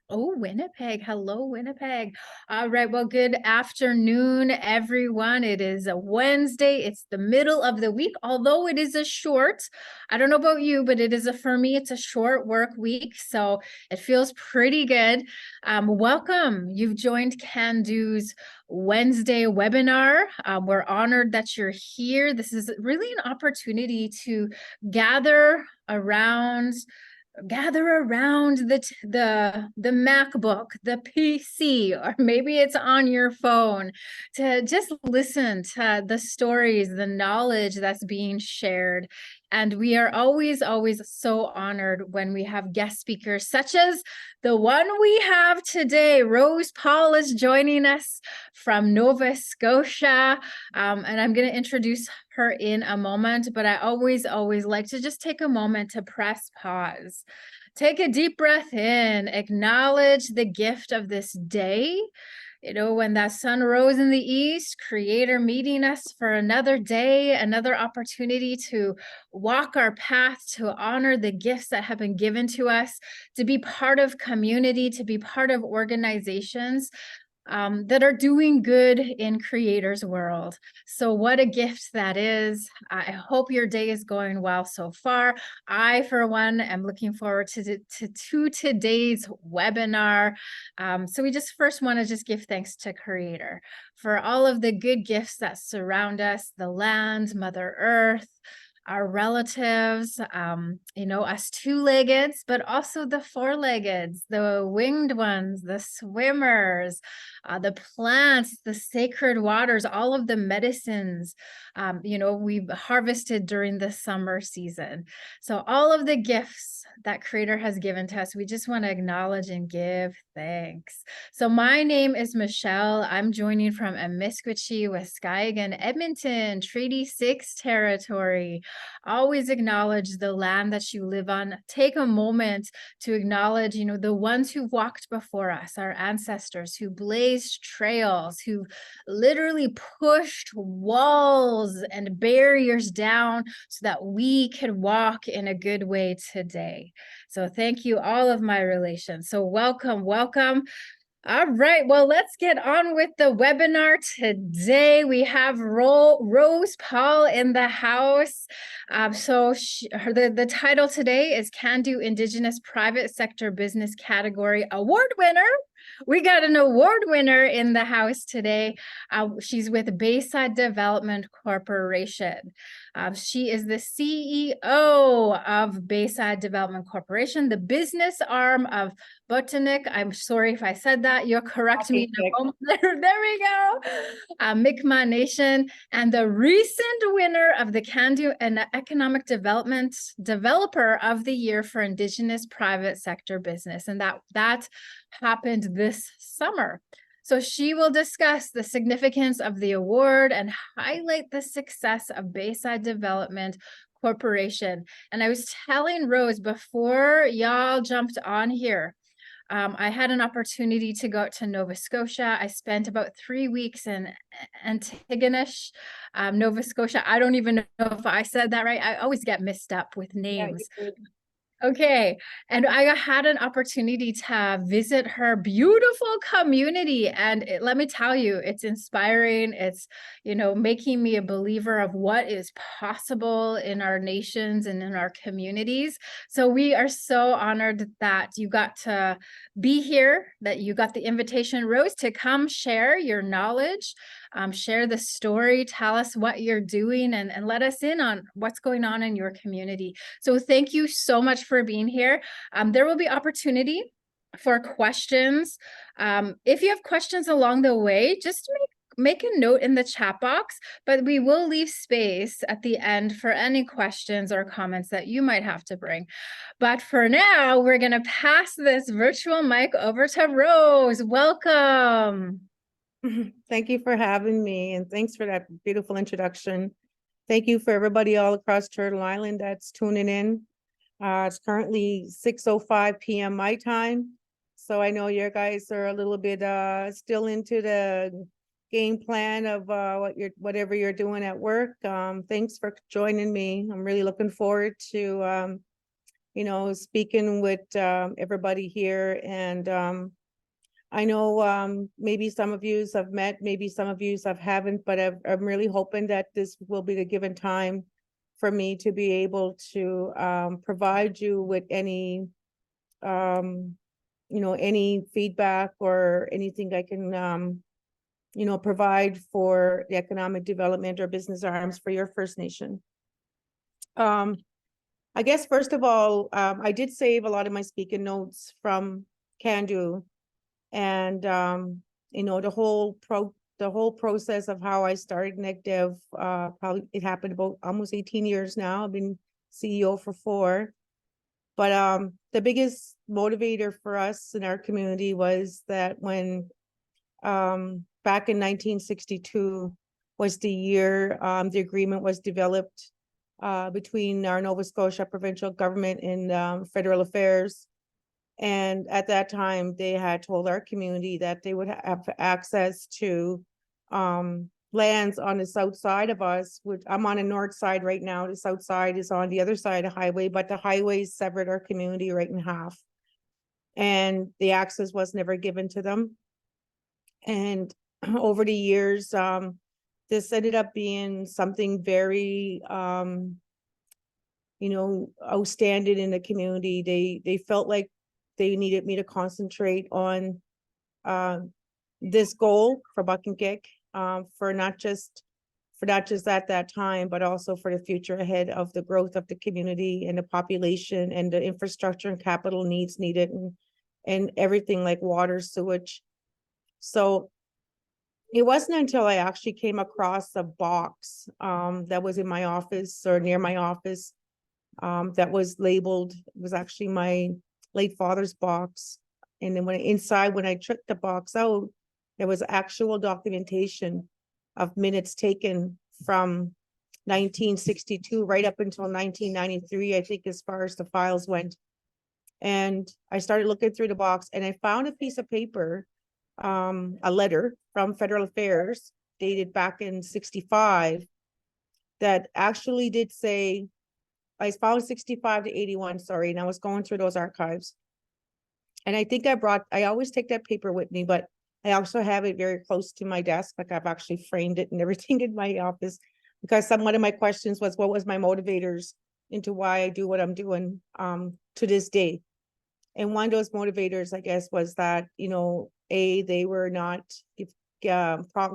Oh, Winnipeg. Hello, Winnipeg. All right. Well, good afternoon, everyone. It is a Wednesday. It's the middle of the week, although it is a short. I don't know about you, but for me, it's a short work week. So it feels pretty good. Welcome. You've joined Cando's Wednesday webinar. We're honored that you're here. This is really an opportunity to gather around the MacBook, the PC, or maybe it's on your phone to just listen to the stories, the knowledge that's being shared. And we are always, always so honored when we have guest speakers such as the one we have today. Rose Paul is joining us from Nova Scotia. And I'm going to introduce her in a moment, but I always like to just take a moment to press pause. Take a deep breath in, acknowledge the gift of this day. You know, when that sun rose in the east, Creator meeting us for another day, another opportunity to walk our path, to honor the gifts that have been given to us, to be part of community, to be part of organizations that are doing good in Creator's world. So what a gift that is. I hope your day is going well so far. I, for one, am looking forward to today's webinar. So we just first want to just give thanks to Creator for all of the good gifts that surround us, the land, Mother Earth, our relatives, us two-leggeds, but also the four-leggeds, the winged ones, the swimmers, the plants, the sacred waters, all of the medicines, we've harvested during the summer season. So all of the gifts that Creator has given to us, we just want to acknowledge and give thanks. So my name is Michelle. I'm joining from Amiskwaci, Waskahigan, Edmonton, Treaty 6 territory. Always acknowledge the land that you live on. Take a moment to acknowledge, the ones who walked before us, our ancestors who blazed trails, who literally pushed walls and barriers down so that we could walk in a good way today. So thank you, all of my relations. So welcome. All right, well, let's get on with the webinar today. We have Rose Paul in the house. The title today is Cando Indigenous Private Sector Business Category Award Winner. We got an award winner in the house today. She's with Bayside Development Corporation. She is the CEO of Bayside Development Corporation, the business arm of Paqtnkek. I'm sorry if I said that. You'll correct me in a moment. There we go. Mi'kmaw Nation, and the recent winner of the Cando Economic Developer of the Year for Indigenous Private Sector Business. And that happened this summer. So she will discuss the significance of the award and highlight the success of Bayside Development Corporation. And I was telling Rose before y'all jumped on here, I had an opportunity to go out to Nova Scotia. I spent about 3 weeks in Antigonish, Nova Scotia. I don't even know if I said that right. I always get mixed up with names. Yeah, okay. And I had an opportunity to visit her beautiful community. And let me tell you, it's inspiring. It's, making me a believer of what is possible in our nations and in our communities. So we are so honored that you got to be here, that you got the invitation, Rose, to come share your knowledge, share the story, tell us what you're doing, and let us in on what's going on in your community. So thank you so much for being here. There will be opportunity for questions. If you have questions along the way, just make a note in the chat box, but we will leave space at the end for any questions or comments that you might have to bring. But for now, we're going to pass this virtual mic over to Rose. Welcome. Thank you for having me, and thanks for that beautiful introduction. Thank you for everybody all across Turtle Island that's tuning in. It's currently 6:05 p.m. my time, so I know you guys are a little bit still into the game plan of whatever you're doing at work. Thanks for joining me. I'm really looking forward to speaking with everybody here. And I know maybe some of yous have met, maybe some of yous haven't, but I'm really hoping that this will be the given time for me to be able to provide you with any any feedback or anything I can provide for the economic development or business arms for your First Nation. I guess first of all, I did save a lot of my speaking notes from Cando, and the whole process of how I started NECDev. Probably it happened about almost 18 years now. I've been CEO for 4. But the biggest motivator for us in our community was that when back in 1962 was the year the agreement was developed between our Nova Scotia provincial government and federal affairs. And at that time, they had told our community that they would have access to lands on the south side of us, which I'm on the north side right now. The south side is on the other side of the highway, but the highway severed our community right in half. And the access was never given to them. And over the years, this ended up being something very outstanding in the community. They felt like they needed me to concentrate on this goal for Paqtnkek, for not just at that time, but also for the future ahead of the growth of the community and the population and the infrastructure and capital needs needed and everything like water, sewage. So it wasn't until I actually came across a box that was in my office or near my office that was labeled, it was actually my late father's box. And then when I took the box out, there was actual documentation of minutes taken from 1962 right up until 1993, I think, as far as the files went. And I started looking through the box and I found a piece of paper, a letter from Federal Affairs dated back in 65 that actually did say, I found 65 to 81, sorry, and I was going through those archives. And I think I always take that paper with me, but I also have it very close to my desk. Like I've actually framed it and everything in my office, because one of my questions was, what was my motivators into why I do what I'm doing to this day? And one of those motivators, I guess, was that, they were not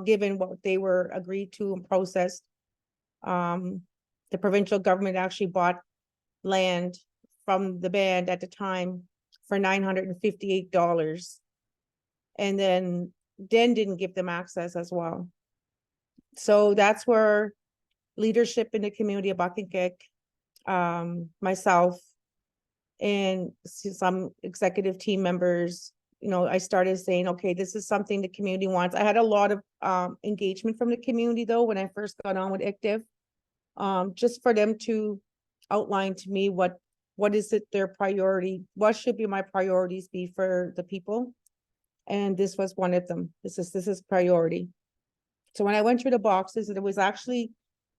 given what they were agreed to and processed. The provincial government actually bought land from the band at the time for $958, and then didn't give them access as well. So that's where leadership in the community of Paqtnkek, myself, and some executive team members, I started saying, okay, this is something the community wants. I had a lot of engagement from the community though when I first got on with ECDev, just for them to outline to me what is it their priority, what should be my priorities be for the people. And this was one of them. This is priority. So when I went through the boxes, it was actually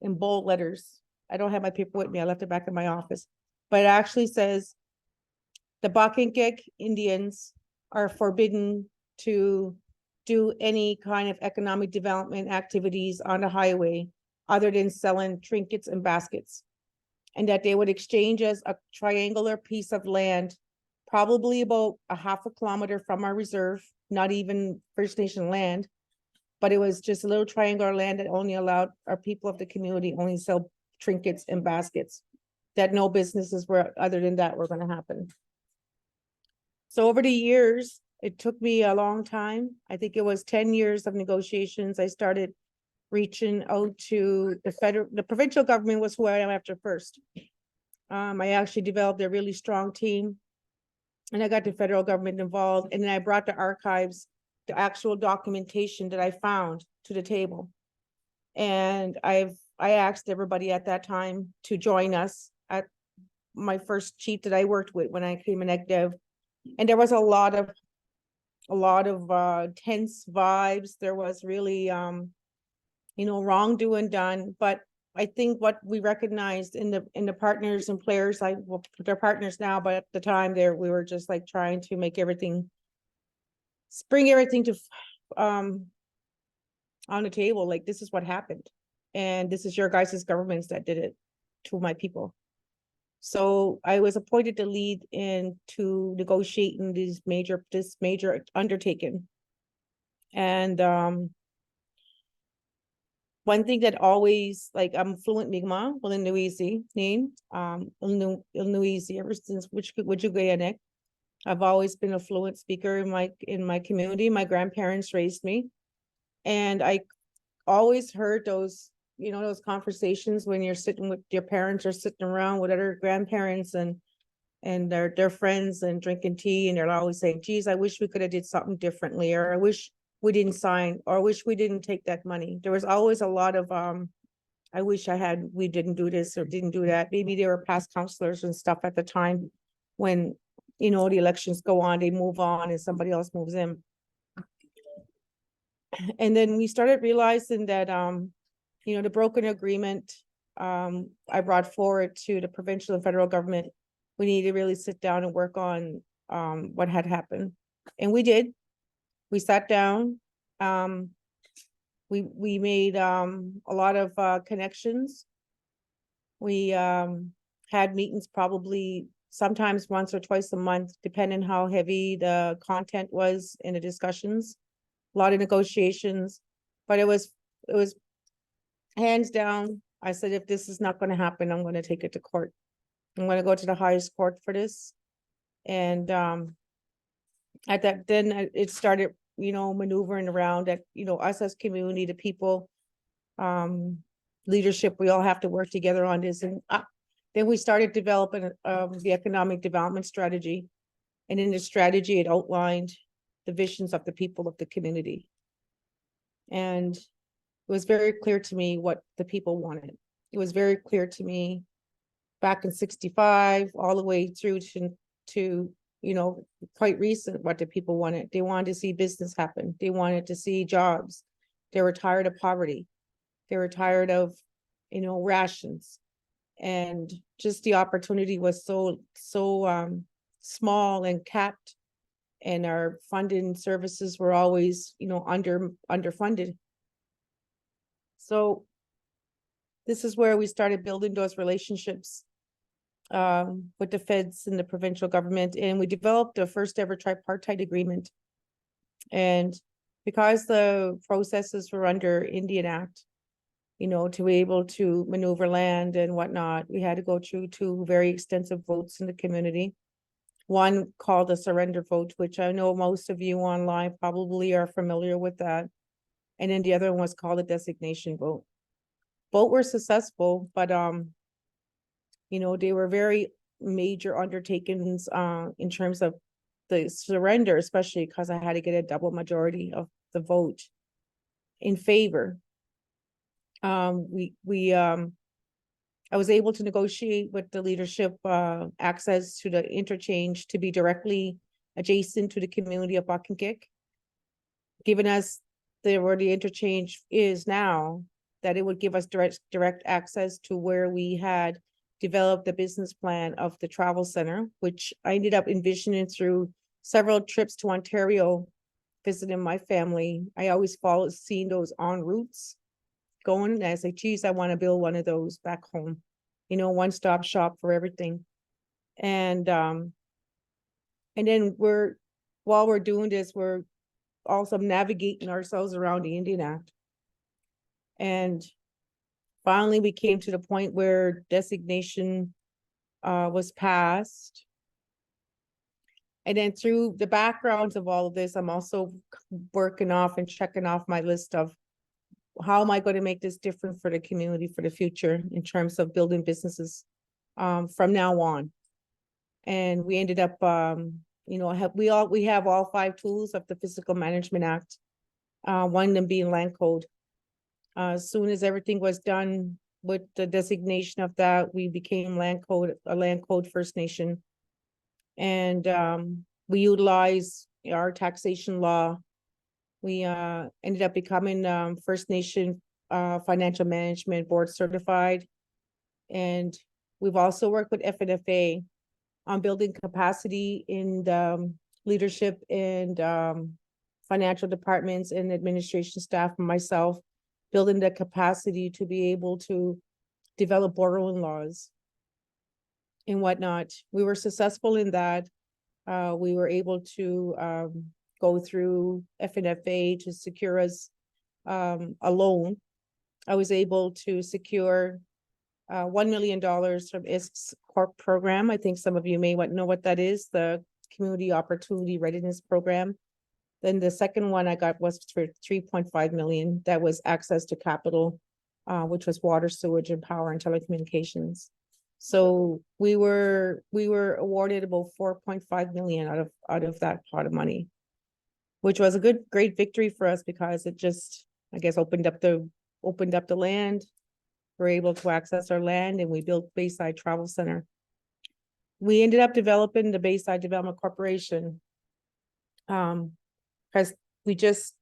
in bold letters. I don't have my paper with me. I left it back in my office, but it actually says the Paqtnkek Indians are forbidden to do any kind of economic development activities on the highway other than selling trinkets and baskets, and that they would exchange us a triangular piece of land, probably about a half a kilometer from our reserve, not even First Nation land, but it was just a little triangular land that only allowed our people of the community only sell trinkets and baskets, that no businesses were other than that were going to happen. So over the years, it took me a long time. I think it was 10 years of negotiations. I started reaching out to the provincial government was who I am after first. I actually developed a really strong team, and I got the federal government involved, and then I brought the archives, the actual documentation that I found, to the table. And I asked everybody at that time to join us at my first chief that I worked with when I came in ECDev. And there was a lot of tense vibes. There was really wrongdoing done, but I think what we recognized in the partners and players, well, they're partners now, but at the time there, we were just like trying to make everything, bring everything to, on the table, like this is what happened. And this is your guys' governments that did it to my people. So I was appointed to lead in to negotiating this major undertaking. And one thing that always, like, I'm fluent Mi'kmaw, Ilnuisi, name, Ilnuisi, ever since which you I've always been a fluent speaker in my community. My grandparents raised me. And I always heard those, those conversations when you're sitting with your parents or sitting around with other grandparents and their friends and drinking tea, and they're always saying, geez, I wish we could have did something differently, or I wish we didn't sign, or I wish we didn't take that money. There was always a lot of I wish we didn't do this or didn't do that. Maybe they were past counselors and stuff at the time when, the elections go on, they move on and somebody else moves in. And then we started realizing that the broken agreement I brought forward to the provincial and federal government. We need to really sit down and work on what had happened. And we did. We sat down. We made a lot of connections. We had meetings probably sometimes once or twice a month, depending how heavy the content was in the discussions. A lot of negotiations, but it was hands down. I said, if this is not going to happen, I'm going to take it to court. I'm going to go to the highest court for this. And at that, then it started, maneuvering around that, us as community, the people, leadership, we all have to work together on this. And then we started developing the economic development strategy. And in the strategy, it outlined the visions of the people of the community. And it was very clear to me what the people wanted. It was very clear to me back in 65, all the way through to quite recent, what the people wanted. They wanted to see business happen. They wanted to see jobs. They were tired of poverty. They were tired of, rations. And just the opportunity was so small and capped. And our funding services were always, underfunded. So this is where we started building those relationships with the feds and the provincial government. And we developed the first ever tripartite agreement. And because the processes were under Indian Act, to be able to maneuver land and whatnot, we had to go through 2 very extensive votes in the community. One called a surrender vote, which I know most of you online probably are familiar with that. And then the other one was called a designation vote. Both were successful, but they were very major undertakings in terms of the surrender, especially because I had to get a double majority of the vote in favor. I was able to negotiate with the leadership access to the interchange to be directly adjacent to the community of Paqtnkek, giving us where the interchange is now, that it would give us direct access to where we had developed the business plan of the travel center, which I ended up envisioning through several trips to Ontario, visiting my family. I always seeing those en routes going, and I was like, geez, I want to build one of those back home, one-stop shop for everything. And then while we're doing this, we're also navigating ourselves around the Indian Act. And finally, we came to the point where designation was passed. And then through the backgrounds of all of this, I'm also working off and checking off my list of how am I going to make this different for the community for the future in terms of building businesses from now on. And we ended up, we have all 5 tools of the Physical Management Act, one of them being land code. As soon as everything was done with the designation of that, we became a land code First Nation. And we utilize our taxation law. We ended up becoming First Nation financial management board certified. And we've also worked with FNFA on building capacity in the leadership and financial departments and administration staff and myself, building the capacity to be able to develop borrowing laws and whatnot. We were successful in that. We were able to go through FNFA to secure us a loan. I was able to secure $1 million from ISK's Corp program. I think some of you may know what that is, the Community Opportunity Readiness Program. Then the second one I got was for 3.5 million. That was access to capital, which was water, sewage, and power and telecommunications. So we were awarded about 4.5 million out of that pot of money, which was a great victory for us because it just, I guess, opened up the land. We're able to access our land, and we built Bayside Travel Centre. We ended up developing the Bayside Development Corporation because we just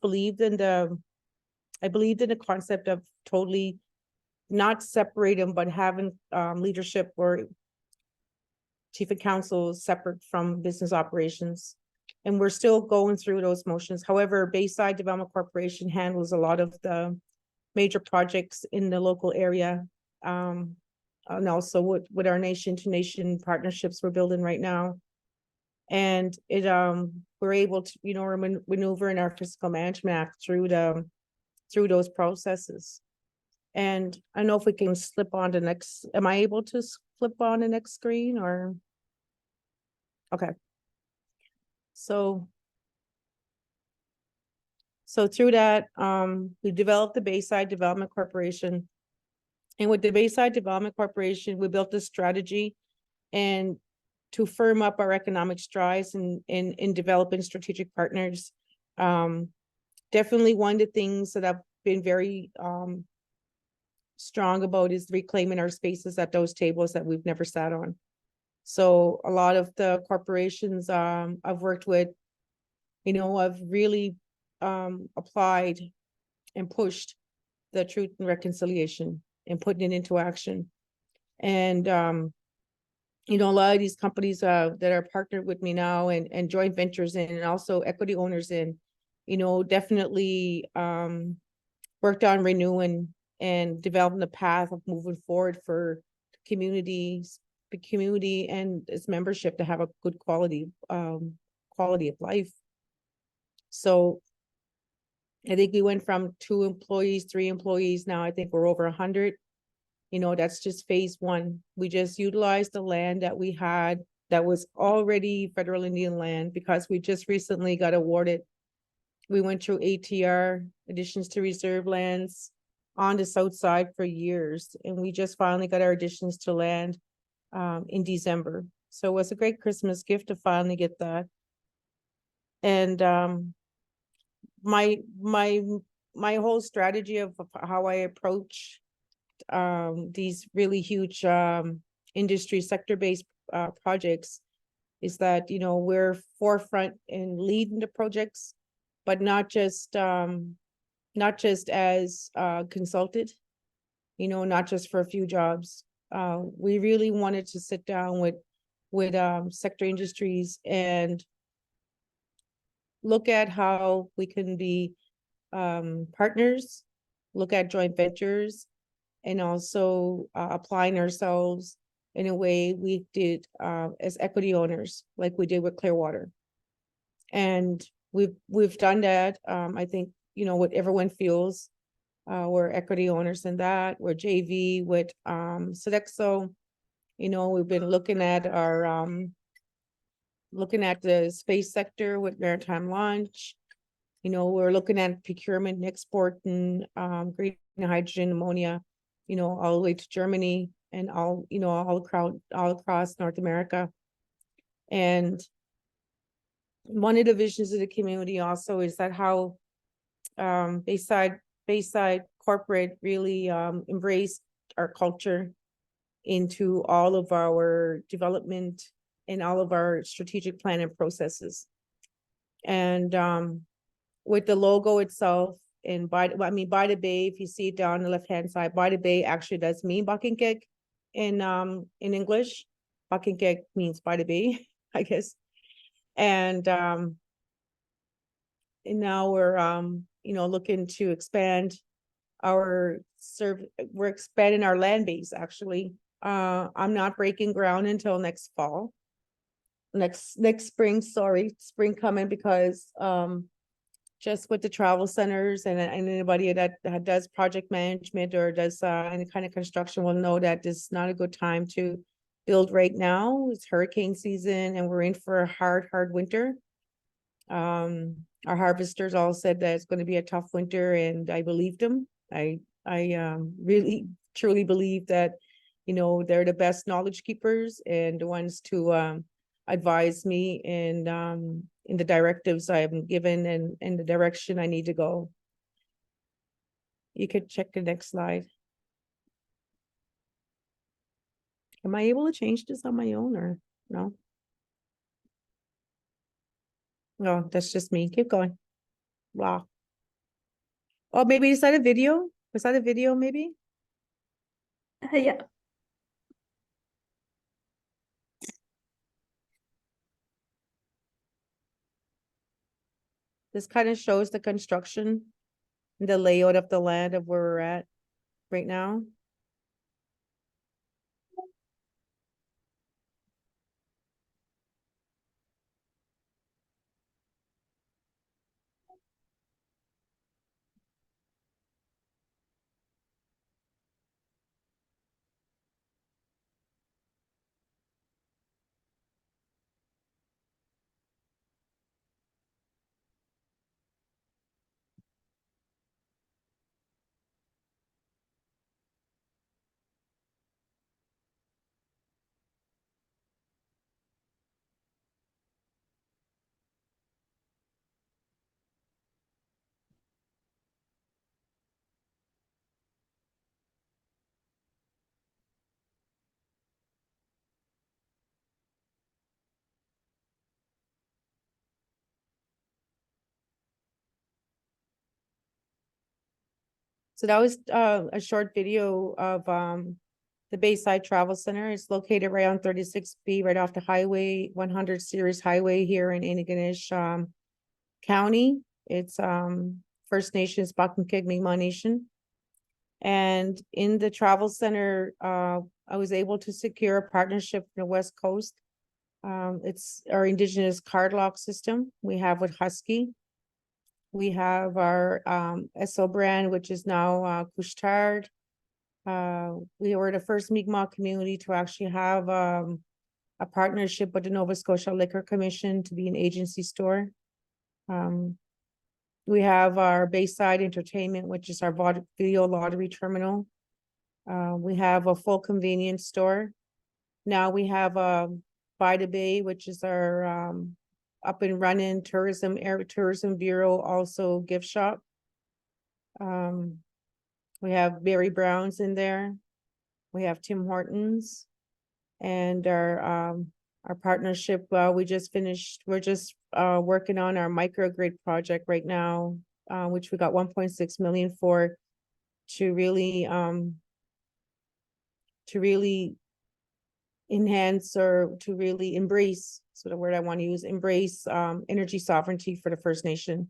believed in I believed in the concept of totally not separating, but having leadership or chief of council separate from business operations. And we're still going through those motions. However, Bayside Development Corporation handles a lot of the major projects in the local area. And also with our nation to nation partnerships we're building right now. And it we're able to, maneuver in our Fiscal Management Act through those processes. And I don't know if we can slip on to next, am I able to flip on the next screen or? Okay. So through that, we developed the Bayside Development Corporation. And with the Bayside Development Corporation, we built a strategy and to firm up our economic strides in developing strategic partners. Definitely one of the things that I've been very strong about is reclaiming our spaces at those tables that we've never sat on. So a lot of the corporations I've worked with, I've really applied and pushed the truth and reconciliation and putting it into action. And, a lot of these companies that are partnered with me now and joint ventures in, and also equity owners in, definitely worked on renewing and developing the path of moving forward for communities, the community and its membership to have a good quality of life. So I think we went from 2 employees, 3 employees. Now I think we're over 100. That's just phase 1. We just utilized the land that we had that was already federal Indian land because we just recently got awarded. We went through ATR, additions to reserve lands, on the south side for years. And we just finally got our additions to land in December. So it was a great Christmas gift to finally get that. And my whole strategy of how I approach these really huge industry sector-based projects is that, we're forefront in leading the projects, but not just as consulted, not just for a few jobs. We really wanted to sit down with sector industries and look at how we can be partners, look at joint ventures, and also applying ourselves in a way we did as equity owners, like we did with Clearwater. And we've done that. I think, with Everwind Fuels, we're equity owners in that. We're JV with Sodexo. We've been looking at the space sector with Maritime Launch. We're looking at procurement and export and green hydrogen ammonia, all the way to Germany and all across North America. And one of the visions of the community also is that how Bayside corporate really embraced our culture into all of our development and all of our strategic planning processes. And with the logo itself, and by the bay, if you see it down the left-hand side, by the bay actually does mean Paqtnkek in English. Paqtnkek means by the bay, I guess. And now we're looking to expand we're expanding our land base actually. I'm not breaking ground until next fall. Next spring, spring coming, because just with the travel centers and anybody that does project management or does any kind of construction will know that this is not a good time to build right now. It's hurricane season and we're in for a hard winter. Our harvesters all said that it's going to be a tough winter, and I believed them. I really truly believe that, they're the best knowledge keepers and the ones to advise me in the directives I have been given and in the direction I need to go. You could check the next slide. Am I able to change this on my own or no? No, that's just me. Keep going. Wow. Oh, maybe is that a video? Was that a video maybe? Yeah. This kind of shows the construction, the layout of the land of where we're at right now. So that was a short video of the Bayside Travel Center. It's located right on 36B, right off the highway 100 series highway here in Antigonish County. It's First Nations, Paqtnkek Mi'kmaw Nation. And in the travel center, I was able to secure a partnership in the West Coast. It's our Indigenous card lock system we have with Husky. We have our SO brand, which is now Couche-Tard. We were the first Mi'kmaw community to actually have a partnership with the Nova Scotia Liquor Commission to be an agency store. We have our Bayside Entertainment, which is our video lottery terminal. We have a full convenience store. Now we have a By the Bay, which is our up and running tourism bureau, also gift shop. We have Barry Brown's in there. We have Tim Hortons, and our partnership. We're just working on our microgrid project right now, which we got 1.6 million for, to really enhance or to really embrace, so the word I want to use, embrace energy sovereignty for the First Nation.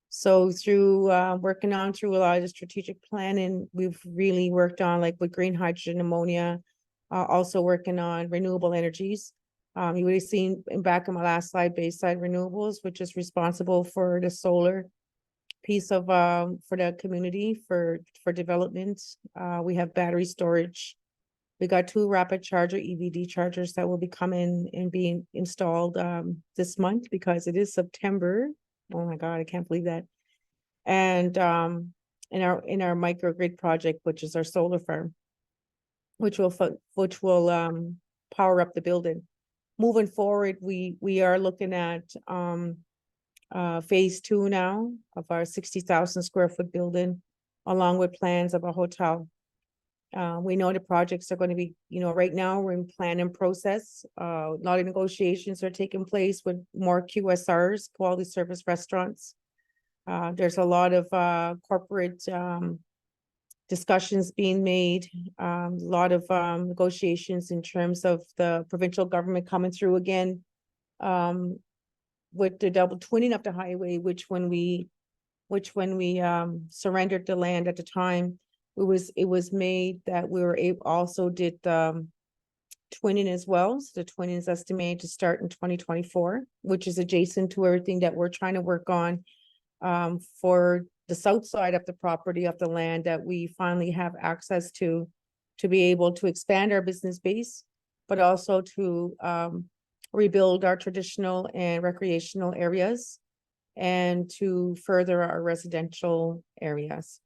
So through working on through a lot of the strategic planning, we've really worked on, like with green hydrogen ammonia, also working on renewable energies. You would have seen back in my last slide, Bayside Renewables, which is responsible for the solar piece of for the community for development. We have battery storage. We got 2 rapid charger EVD chargers that will be coming and being installed this month, because it is September. Oh my God, I can't believe that. And in our microgrid project, which is our solar farm, which will power up the building. Moving forward, we are looking at phase 2 now of our 60,000 square foot building, along with plans of a hotel. We know the projects are going to be, right now we're in planning process. A lot of negotiations are taking place with more QSRs, quality service restaurants. There's a lot of corporate discussions being made, a lot of negotiations in terms of the provincial government coming through again with the double twinning of the highway, which when we surrendered the land at the time, it was made that we were able also did twinning as well. So the twinning is estimated to start in 2024, which is adjacent to everything that we're trying to work on for the south side of the property of the land that we finally have access to be able to expand our business base, but also to rebuild our traditional and recreational areas and to further our residential areas.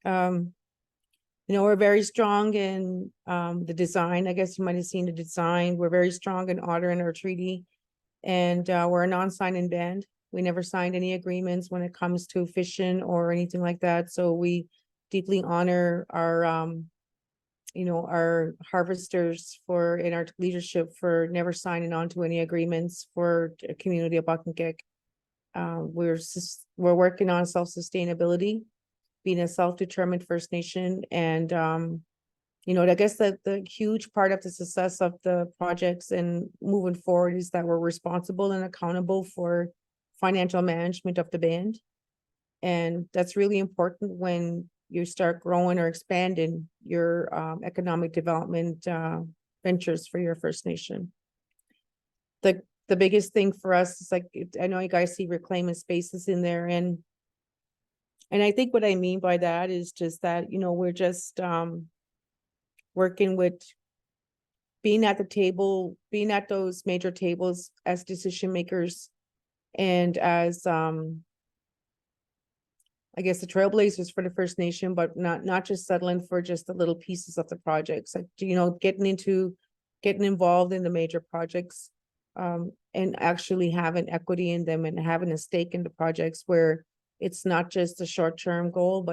You know, we're very strong in the design. I guess you might have seen the design. We're very strong in honoring our treaty, and we're a non-signing band. We never signed any agreements when it comes to fishing or anything like that. So we deeply honor our, you know, our harvesters in our leadership for never signing on to any agreements for the community of Paqtnkek. We're working on self-sustainability, being a self-determined First Nation, and you know, I guess that the huge part of the success of the projects and moving forward is that we're responsible and accountable for financial management of the band. And that's really important when you start growing or expanding your economic development ventures for your First Nation. The biggest thing for us is, like, I know you guys see reclaiming spaces in there, and I think what I mean by that is just that, you know, we're just working with being at the table, being at those major tables as decision makers and as I guess the trailblazers for the First Nation, but not just settling for just the little pieces of the projects, like, you know, getting involved in the major projects and actually having equity in them and having a stake in the projects where it's not just a short-term goal,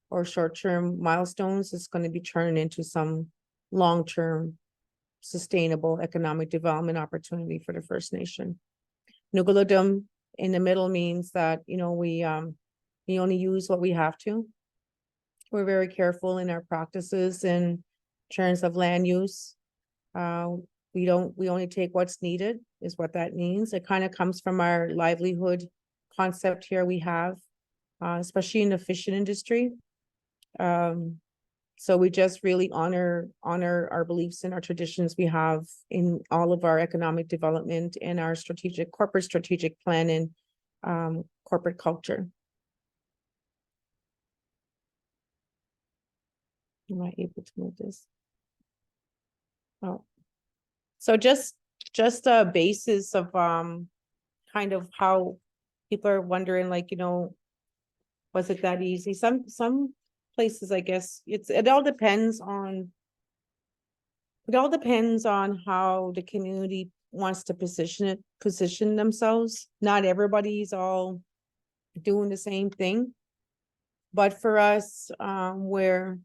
or short-term milestones. It's going to be turning into some long-term sustainable economic development opportunity for the First Nation. Nugaladum in the middle means that, you know, we only use what we have to. We're very careful in our practices in terms of land use. We only take what's needed, is what that means. It kind of comes from our livelihood concept here we have, especially in the fishing industry. So we just really honor our beliefs and our traditions we have in all of our economic development and our corporate strategic plan and corporate culture. Am I able to move this? Oh, so just a basis of kind of how people are wondering, like, you know, was it that easy? Some places, I guess it all depends on how the community wants to position themselves. Not everybody's all doing the same thing, but for us, for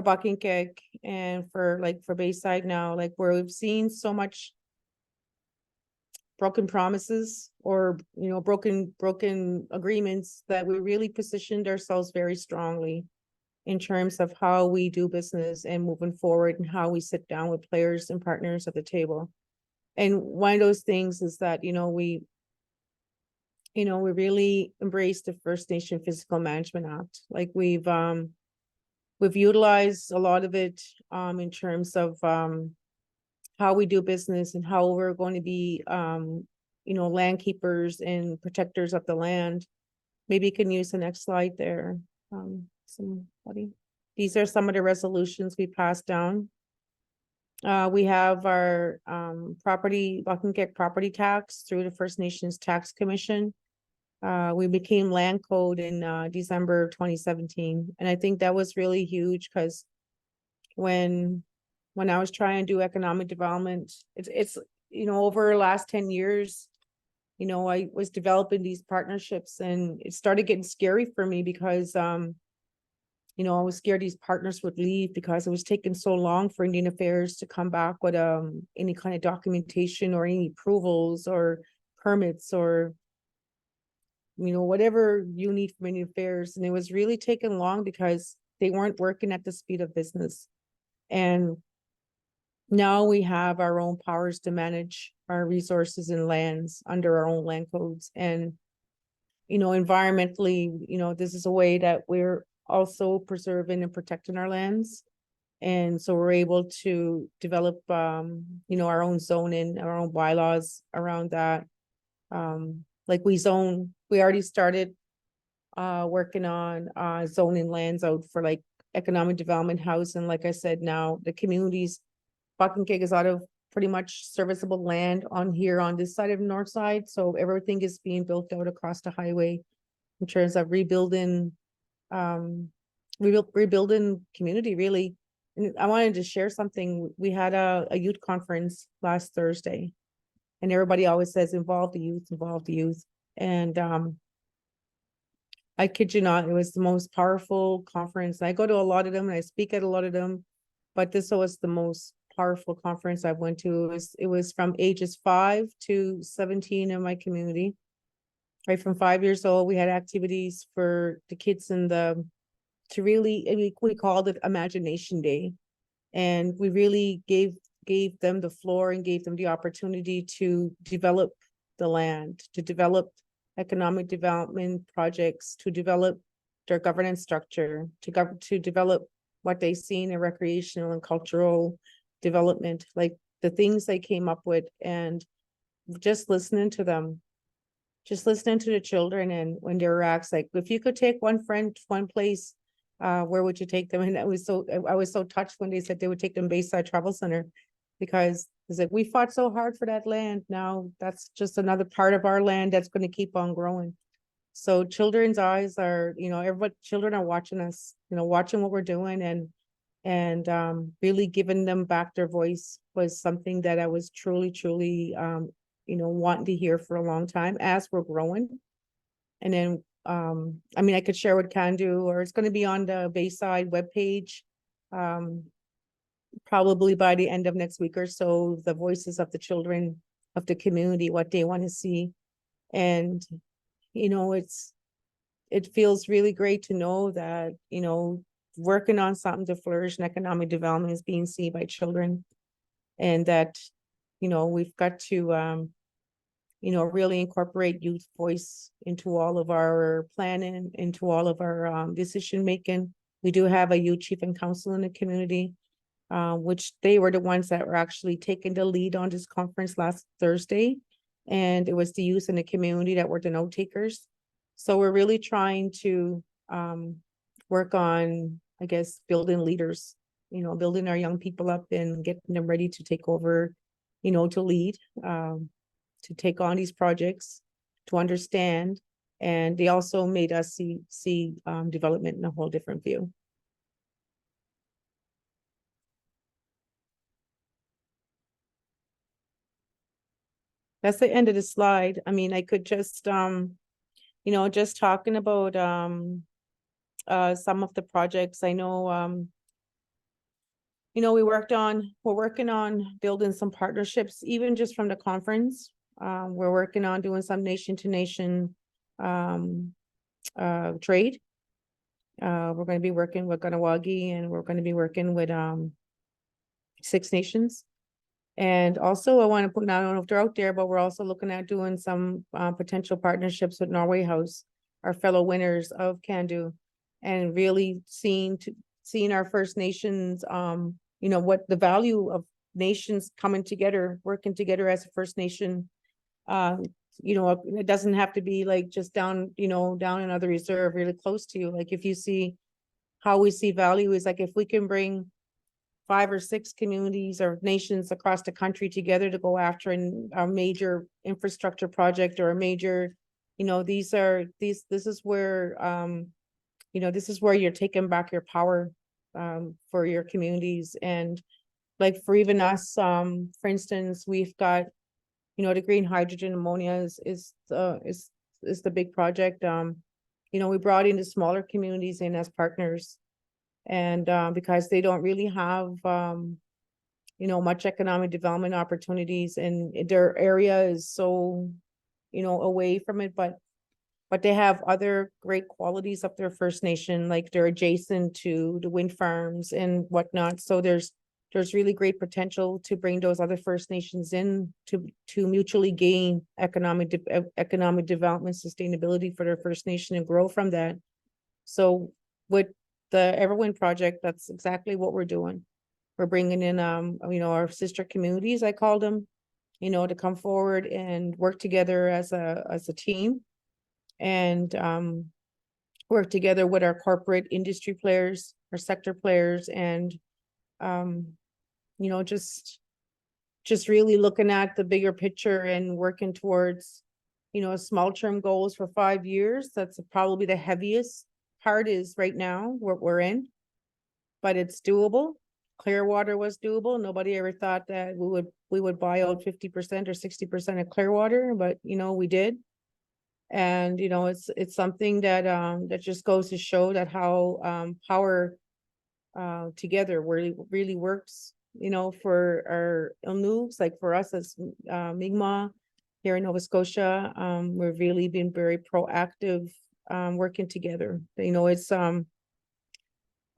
Paqtnkek and for Bayside now, like, where we've seen so much broken promises or, you know, broken agreements, that we really positioned ourselves very strongly in terms of how we do business and moving forward and how we sit down with players and partners at the table. And one of those things is that, you know, we really embraced the First Nation Physical Management Act. Like, we've utilized a lot of it in terms of how we do business and how we're going to be, you know, land keepers and protectors of the land. Maybe you can use the next slide there. Somebody. These are some of the resolutions we passed down. We have our Paqtnkek property tax through the First Nations Tax Commission. We became land code in December 2017. And I think that was really huge, because when I was trying to do economic development, it's you know, over the last 10 years, you know, I was developing these partnerships, and it started getting scary for me because you know, I was scared these partners would leave because it was taking so long for Indian Affairs to come back with any kind of documentation or any approvals or permits or whatever you need from any affairs. And it was really taking long because they weren't working at the speed of business. And now we have our own powers to manage our resources and lands under our own land codes. And, environmentally, this is a way that we're also preserving and protecting our lands. And so we're able to develop, our own zoning, our own bylaws around that. Like we already started working on zoning lands out for like economic development housing. Like I said, now the communities, Paqtnkek is out of pretty much serviceable land on this side of the north side. So everything is being built out across the highway in terms of rebuilding community, really. And I wanted to share something. We had a youth conference last Thursday, and everybody always says, involve the youth. And I kid you not, it was the most powerful conference. I go to a lot of them and I speak at a lot of them, but this was the most powerful conference I went to. It was from ages 5 to 17 in my community. Right from 5 years old, we had activities for the kids we called it Imagination Day. And we really gave them the floor and gave them the opportunity to develop the land, to develop economic development projects, to develop their governance structure, to develop what they see in recreational and cultural development, like the things they came up with. And just listening to them, just listening to the children, and when they were asked, like, if you could take one friend to one place, where would you take them? And I was so touched when they said they would take them Bayside Travel Centre, because it's like, we fought so hard for that land. Now that's just another part of our land that's going to keep on growing. So children's eyes are, children are watching us, watching what we're doing, and really giving them back their voice was something that I was truly, wanting to hear for a long time as we're growing. And then, I could share with Cando, or it's going to be on the Bayside webpage, probably by the end of next week or so, the voices of the children of the community, what they want to see. And, it feels really great to know that, working on something to flourish in economic development is being seen by children. And that, we've got to, really incorporate youth voice into all of our planning, into all of our decision making. We do have a youth chief and council in the community, which they were the ones that were actually taking the lead on this conference last Thursday. And it was the youth in the community that were the note takers. So we're really trying to work on, I guess, building leaders, building our young people up and getting them ready to take over, to lead, to take on these projects, to understand. And they also made us see development in a whole different view. That's the end of the slide. I could just, just talking about some of the projects. I know, we're working on building some partnerships, even just from the conference. We're working on doing some nation to nation trade. We're going to be working with Ganawagi, and we're going to be working with Six Nations. And also I want to put, I don't know if they're out there, but we're also looking at doing some potential partnerships with Norway House, our fellow winners of Cando, and really seeing our First Nations, what the value of nations coming together, working together as a First Nation. It doesn't have to be like just down in another reserve, really close to you. Like, if you see how we see value is like, if we can bring 5 or 6 communities or nations across the country together to go after a major infrastructure project, or a major, this is where, this is where you're taking back your power for your communities. And like, for even us, for instance, we've got, the Green Hydrogen Ammonia is the big project. We brought in the smaller communities in as partners. And because they don't really have, much economic development opportunities, and their area is so, away from it. But but they have other great qualities of their First Nation, like they're adjacent to the wind farms and whatnot. So there's really great potential to bring those other First Nations in to mutually gain economic development, sustainability for their First Nation and grow from that. So with the Everwind project, that's exactly what we're doing. We're bringing in, our sister communities, I call them, to come forward and work together as a team, and work together with our corporate industry players, our sector players, and just really looking at the bigger picture and working towards, small term goals for 5 years. That's probably the heaviest part is right now what we're in, but it's doable. Clearwater was doable. Nobody ever thought that we would buy out 50% or 60% of Clearwater, but we did. And it's something that that just goes to show that how power together really works, for our Ilnuks, like for us as Mi'kmaw here in Nova Scotia. We've really been very proactive working together. It's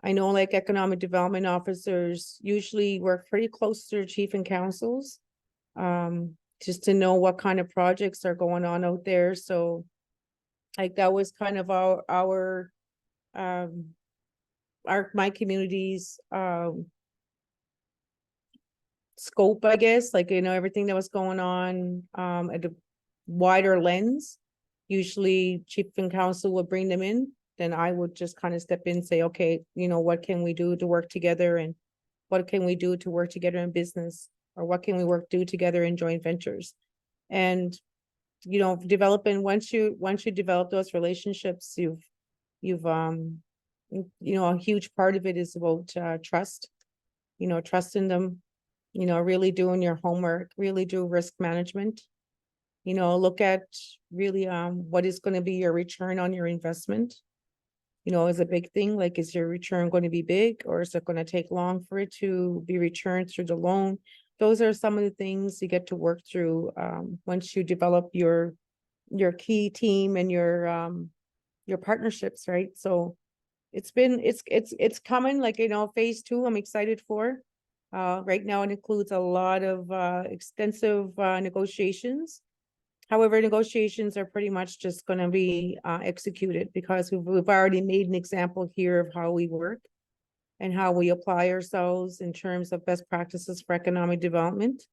I know like economic development officers usually work pretty close to their chief and councils, just to know what kind of projects are going on out there. So like that was kind of my community's scope, I guess, like, everything that was going on at a wider lens. Usually chief and council would bring them in, then I would just kind of step in and say, okay, what can we do to work together, and what can we do to work together in business, or what can we do together in joint ventures. And developing, once you develop those relationships, you've a huge part of it is about trust, trusting them, really doing your homework, really do risk management, look at really what is going to be your return on your investment, is a big thing. Like, is your return going to be big, or is it going to take long for it to be returned through the loan? Those are some of the things you get to work through once you develop your key team and your partnerships, right? So it's coming, like, phase 2, I'm excited for. Right now it includes a lot of extensive negotiations. However, negotiations are pretty much just going to be executed, because we've already made an example here of how we work and how we apply ourselves in terms of best practices for economic development.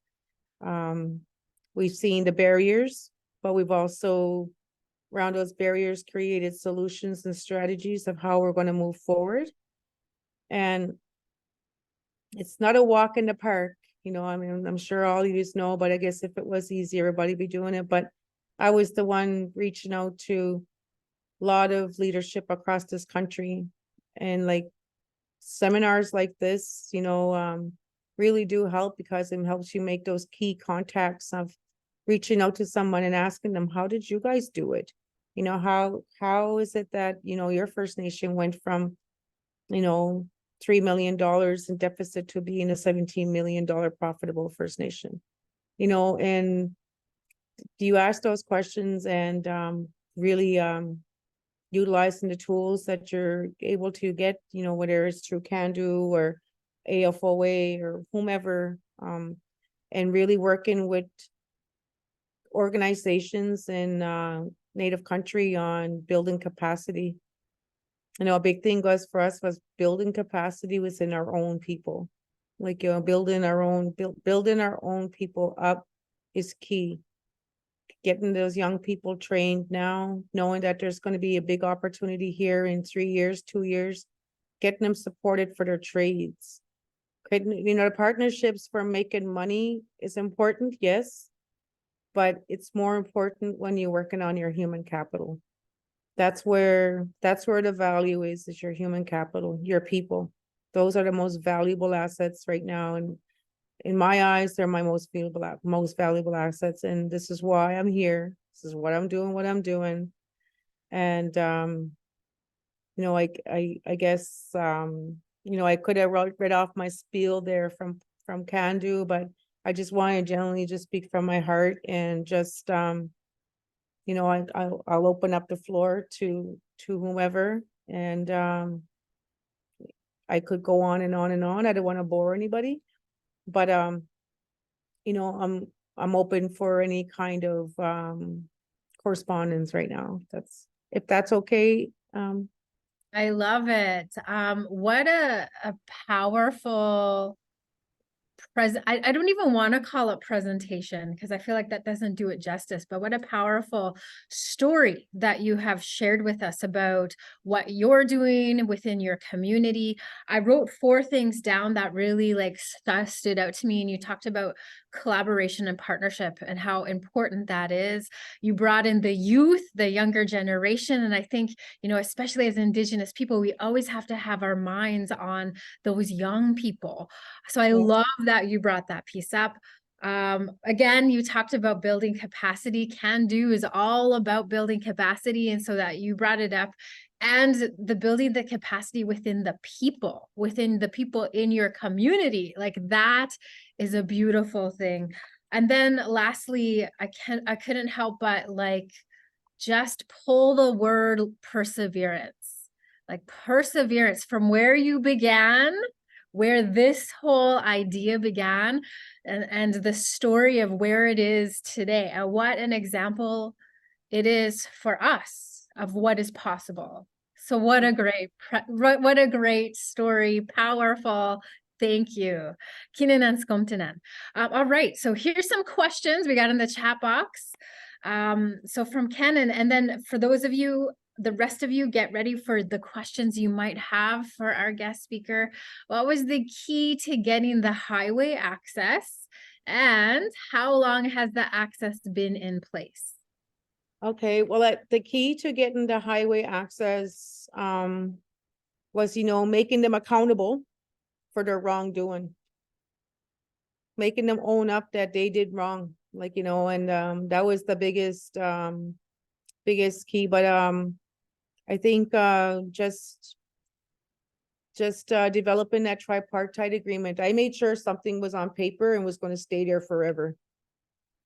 We've seen the barriers, but we've also, around those barriers, created solutions and strategies of how we're going to move forward. And it's not a walk in the park. I mean, I'm sure all of you know, but I guess if it was easy, everybody be doing it. But I was the one reaching out to a lot of leadership across this country, and like seminars like this, really do help, because it helps you make those key contacts of reaching out to someone and asking them, how did you guys do it? How is it that, your First Nation went from, $3 million in deficit to being a $17 million profitable First Nation, and do you ask those questions and really utilizing the tools that you're able to get, whether it's through Cando or AFOA or whomever, and really working with organizations in Native country on building capacity. A big thing for us was building capacity within our own people. Like, building our own people up is key. Getting those young people trained now, knowing that there's going to be a big opportunity here in 3 years, 2 years, getting them supported for their trades. The partnerships for making money is important, yes, but it's more important when you're working on your human capital. That's where the value is your human capital, your people. Those are the most valuable assets right now. And in my eyes, they're my most valuable assets. And this is why I'm here. This is what I'm doing. And, I guess, I could have read off my spiel there from Cando, but I just want to generally just speak from my heart and just, you know, I'll open up the floor to whomever, and I could go on and on and on. I don't want to bore anybody, but you know, I'm open for any kind of correspondence right now. If that's okay. I love it. What a powerful I don't even want to call it presentation because I feel like that doesn't do it justice, but what a powerful story that you have shared with us about what you're doing within your community. I wrote 4 things down that really like stood out to me, and you talked about collaboration and partnership and how important that is. You brought in the youth, the younger generation, and I think, you know, especially as Indigenous people, we always have to have our minds on those young people. So I love that you brought that piece up. Again, you talked about building capacity. Cando is all about building capacity. And so that you brought it up, and the building the capacity within the people in your community. Like that is a beautiful thing. And then lastly, I couldn't help but like just pull the word perseverance. Like perseverance from where you began, where this whole idea began, and the story of where it is today, and what an example it is for us of what is possible. So what a great story, powerful. Thank you. All right, so here's some questions we got in the chat box. So from Kenan, and then for those of you, the rest of you, get ready for the questions you might have for our guest speaker. What was the key to getting the highway access, and how long has the access been in place? Okay, well, the key to getting the highway access was, you know, making them accountable for their wrongdoing, making them own up that they did wrong, like, you know, and that was the biggest key. But I think just developing that tripartite agreement, I made sure something was on paper and was going to stay there forever.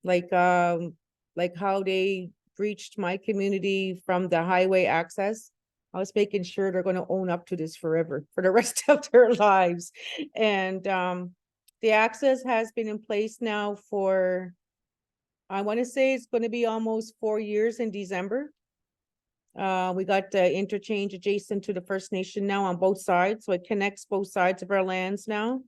Like how they breached my community from the highway access. I was making sure they're going to own up to this forever for the rest of their lives. And the access has been in place now for, I want to say it's going to be almost 4 years in December. We got the interchange adjacent to the First Nation now on both sides, so it connects both sides of our lands now.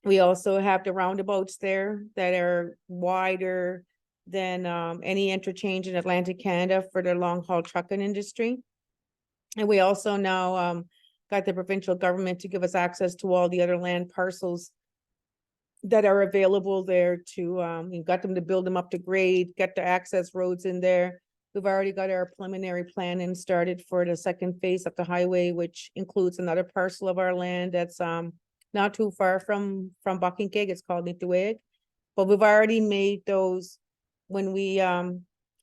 We also have the roundabouts there that are wider than any interchange in Atlantic Canada for the long haul trucking industry. And we also now got the provincial government to give us access to all the other land parcels that are available there to, we got them to build them up to grade, get the access roads in there. We've already got our preliminary plan and started for the second phase of the highway, which includes another parcel of our land that's not too far from Paqtnkek. It's called Nituig. But we've already made those, when we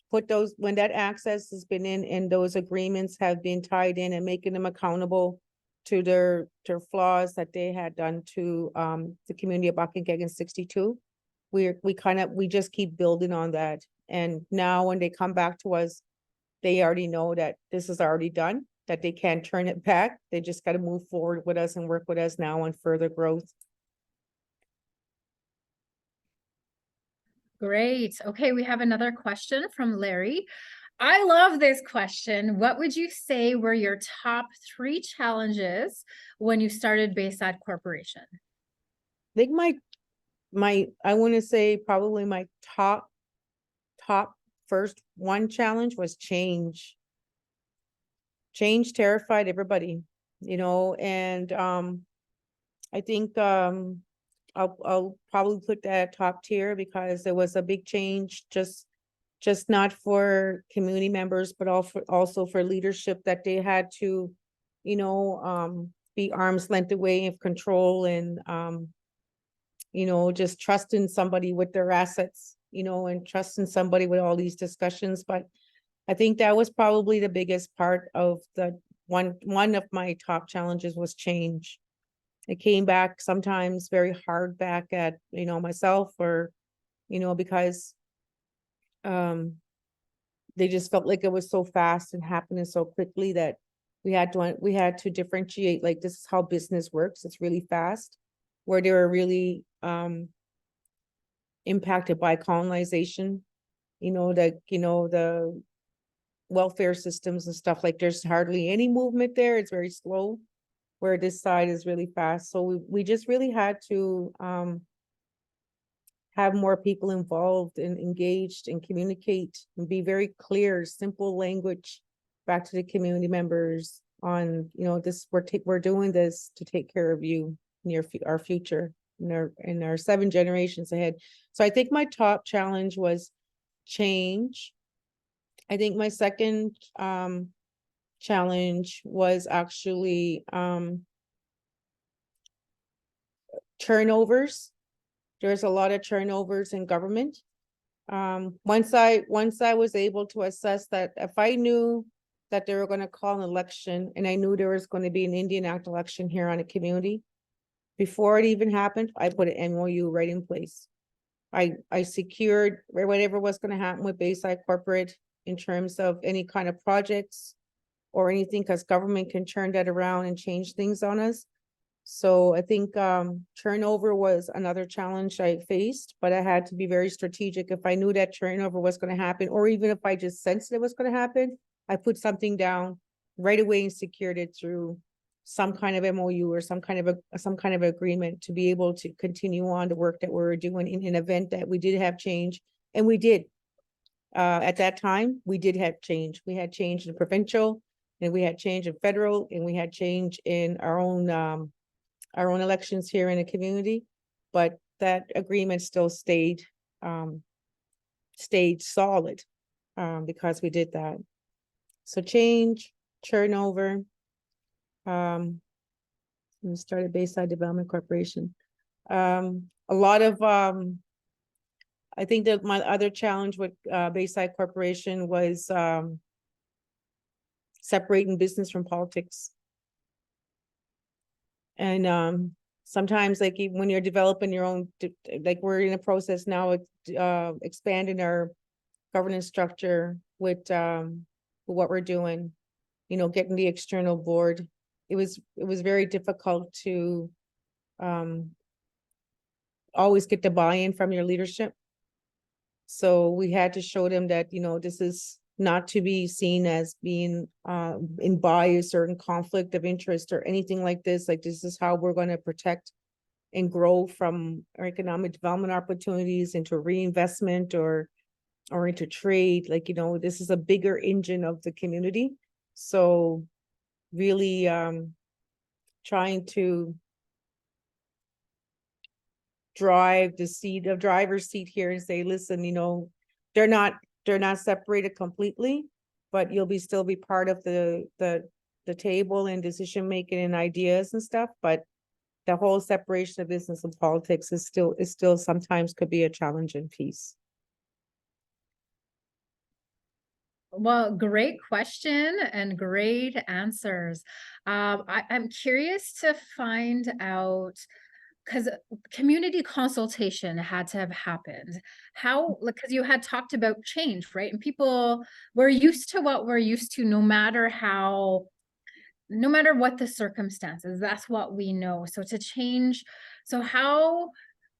put those, when that access has been in and those agreements have been tied in and making them accountable to their flaws that they had done to the community of Paqtnkek in 62. We just keep building on that. And now when they come back to us, they already know that this is already done, that they can't turn it back. They just got to move forward with us and work with us now on further growth. Great. Okay, we have another question from Larry. I love this question. What would you say were your top 3 challenges when you started Bayside Corporation? I think I want to say probably my top first one challenge was change. Change terrified everybody, you know, and I think I'll probably put that top tier because there was a big change, just not for community members, but also for leadership, that they had to, you know, be arm's length away of control and you know, just trusting somebody with their assets, you know, and trusting somebody with all these discussions. But I think that was probably the biggest part of the one of my top challenges was change. It came back sometimes very hard back at, you know, myself, or, you know, because they just felt like it was so fast and happening so quickly that we had to differentiate, like, this is how business works. It's really fast, where they were really impacted by colonization, the welfare systems and stuff. Like, there's hardly any movement there. It's very slow, where this side is really fast. So we just really had to have more people involved and engaged and communicate and be very clear, simple language back to the community members on, this, we're doing this to take care of you in our future, in our 7 generations ahead. So I think my top challenge was change. I think my second challenge was actually turnovers. There's a lot of turnovers in government. Once I was able to assess that, if I knew that they were going to call an election, and I knew there was going to be an Indian Act election here on a community, before it even happened, I put an MOU right in place. I secured whatever was going to happen with Bayside Corporate in terms of any kind of projects or anything, because government can turn that around and change things on us. So I think turnover was another challenge I faced, but I had to be very strategic. If I knew that turnover was going to happen, or even if I just sensed it was going to happen, I put something down right away and secured it through some kind of MOU or some kind of agreement to be able to continue on the work that we were doing in an event that we did have change. And we did. At that time, we did have change. We had change in provincial, and we had change in federal, and we had change in our own elections here in the community, but that agreement still stayed solid because we did that. So change, turnover. We started Bayside Development Corporation. A lot of I think that my other challenge with Bayside Corporation was separating business from politics. And sometimes, like, even when you're developing your own, like, we're in a process now of expanding our governance structure with what we're doing, getting the external board. It was very difficult to always get the buy-in from your leadership. So we had to show them that, this is not to be seen as being in bias or in conflict of interest or anything like this. Like, this is how we're going to protect and grow from our economic development opportunities into reinvestment or into trade. Like, this is a bigger engine of the community. So really trying to drive the driver's seat here and say, listen, they're not separated completely, but you'll still be part of the table and decision making and ideas and stuff. But the whole separation of business and politics is still sometimes could be a challenging piece. Well, great question and great answers. I'm curious to find out, because community consultation had to have happened. How, because you had talked about change, right? And people, we're used to what we're used to, no matter what the circumstances, that's what we know. So to change,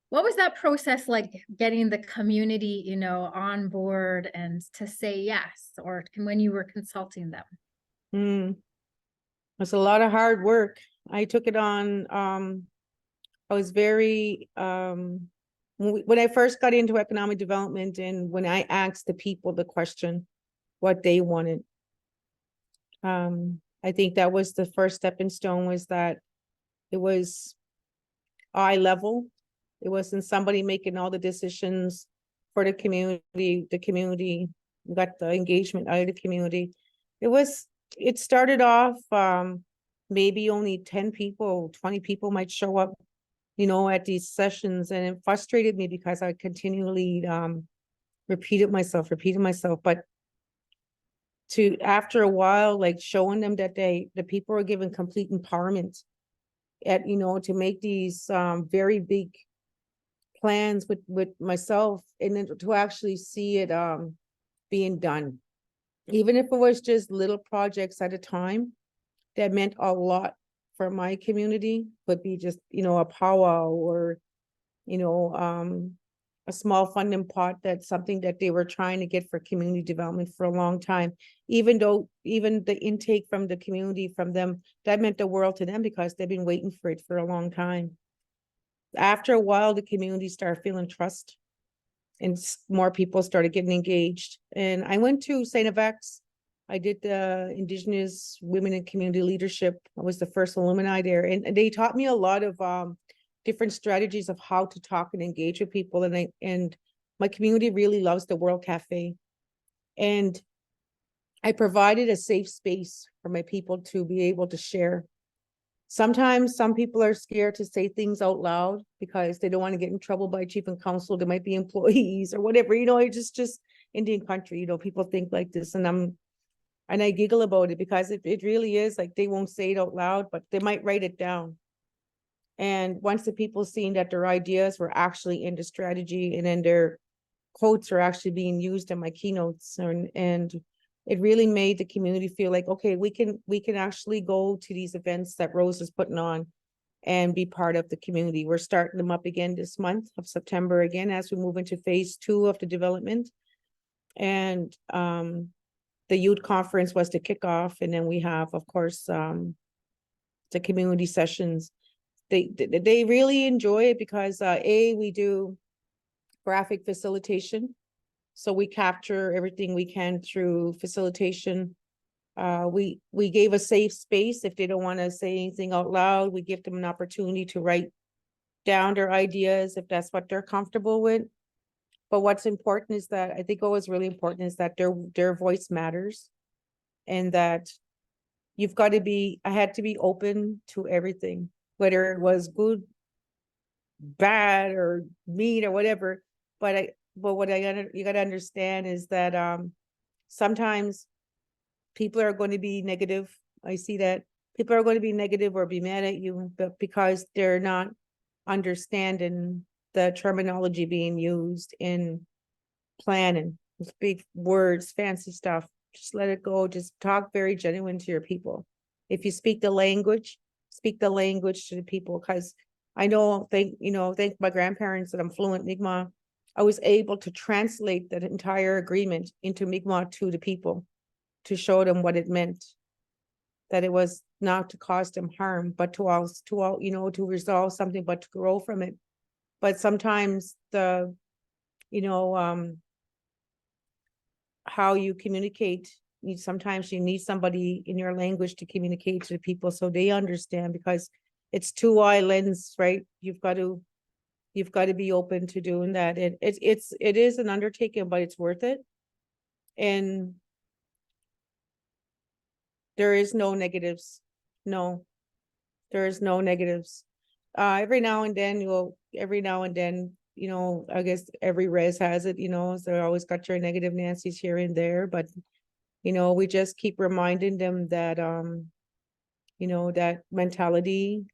what was that process like, getting the community, on board and to say yes, or when you were consulting them? It's a lot of hard work. I took it on. I was very, when I first got into economic development, and when I asked the people the question, what they wanted, I think that was the first stepping stone, was that it was eye level. It wasn't somebody making all the decisions for the community got the engagement out of the community. It started off, maybe only 10 people, 20 people might show up, at these sessions. And it frustrated me because I continually repeated myself. But after a while, like, showing them that the people are given complete empowerment to make these very big plans with myself, and then to actually see it being done. even if it was just little projects at a time, that meant a lot for my community. Would be just, a powwow, or, a small funding pot. That's something that they were trying to get for community development for a long time. Even the intake from the community, from them, that meant the world to them, because they've been waiting for it for a long time. After a while, the community started feeling trust, and more people started getting engaged. And I went to St. FX. I did the Indigenous Women in Community Leadership. I was the first alumni there, and they taught me a lot of different strategies of how to talk and engage with people. And my community really loves the World Cafe, and I provided a safe space for my people to be able to share. Sometimes some people are scared to say things out loud because they don't want to get in trouble by chief and council. There might be employees or whatever, it's just Indian country, people think like this. And I giggle about it, because it really is like, they won't say it out loud, but they might write it down. And once the people seen that their ideas were actually into strategy, and then their quotes are actually being used in my keynotes, and it really made the community feel like, okay, we can actually go to these events that Rose is putting on and be part of the community. We're starting them up again this month of September again, as we move into phase 2 of the development. And the youth conference was the kickoff, and then we have, of course, the community sessions. They really enjoy it, because we do graphic facilitation. So we capture everything we can through facilitation. We gave a safe space. If they don't want to say anything out loud, we give them an opportunity to write down their ideas if that's what they're comfortable with. But what's important is that, I think what was really important is that their voice matters, and that I had to be open to everything, whether it was good, bad, or mean, or whatever. But what you gotta understand is that sometimes people are going to be negative. I see that people are going to be negative or be mad at you, but because they're not understanding the terminology being used in planning. It's big words, fancy stuff. Just let it go. Just talk very genuine to your people. If you speak the language to the people, because I know, thank my grandparents that I'm fluent Mi'kmaw. I was able to translate that entire agreement into Mi'kmaw to the people, to show them what it meant, that it was not to cause them harm, but to resolve something, but to grow from it. But sometimes how you communicate, sometimes you need somebody in your language to communicate to the people so they understand, because it's 2 eye lens, right? You've got to be open to doing that. It is an undertaking, but it's worth it. And there is no negatives. No, there is no negatives. Every now and then, I guess every res has it, so always got your negative Nancy's here and there, but we just keep reminding them that that mentality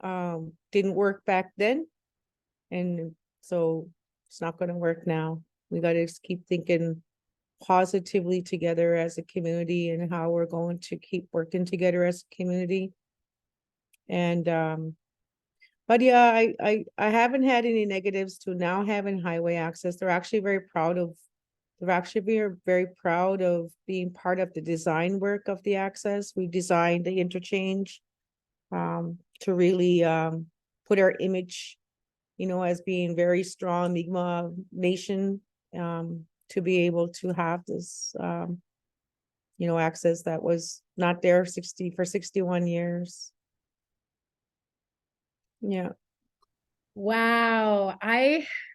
didn't work back then, and so it's not going to work now. We got to keep thinking positively together as a community, and how we're going to keep working together as a community. And but yeah, I haven't had any negatives to now having highway access. They're actually very proud of being part of the design work of the access. We designed the interchange to really put our image, as being very strong Mi'kmaw Nation, to be able to have this, access that was not there for 61 years. Yeah. Wow.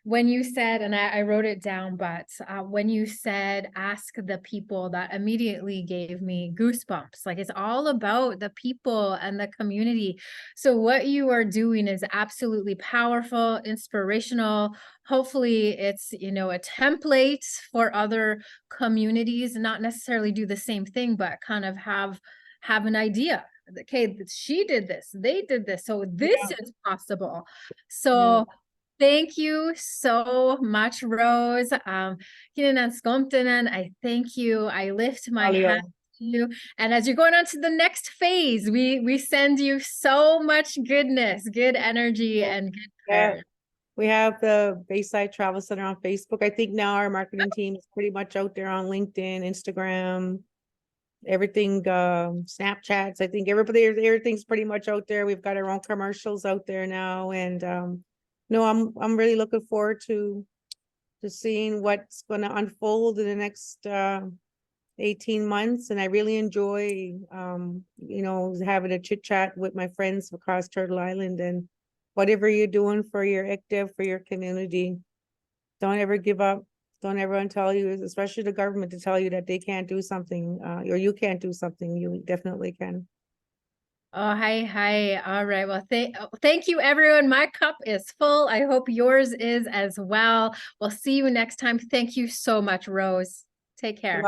When you said, and I wrote it down, but when you said ask the people, that immediately gave me goosebumps. Like, it's all about the people and the community. So what you are doing is absolutely powerful, inspirational. Hopefully it's, a template for other communities, not necessarily do the same thing, but kind of have an idea. Okay, she did this, they did this, so this is possible. So Thank you so much, Rose. I thank you. I lift my hat to you. And as you're going on to the next phase, we send you so much goodness, good energy, and good prayer. We have the Bayside Travel Center on Facebook. I think now our marketing team is pretty much out there on LinkedIn, Instagram, everything, Snapchats. I think everything's pretty much out there. We've got our own commercials out there now. And no, I'm really looking forward to seeing what's going to unfold in the next 18 months. And I really enjoy having a chit chat with my friends across Turtle Island. And whatever you're doing for your ICDEV, for your community, don't ever give up. Don't ever tell you, especially the government, to tell you that they can't do something, or you can't do something. You definitely can. Oh, hi. All right. Well, thank you, everyone. My cup is full. I hope yours is as well. We'll see you next time. Thank you so much, Rose. Take care.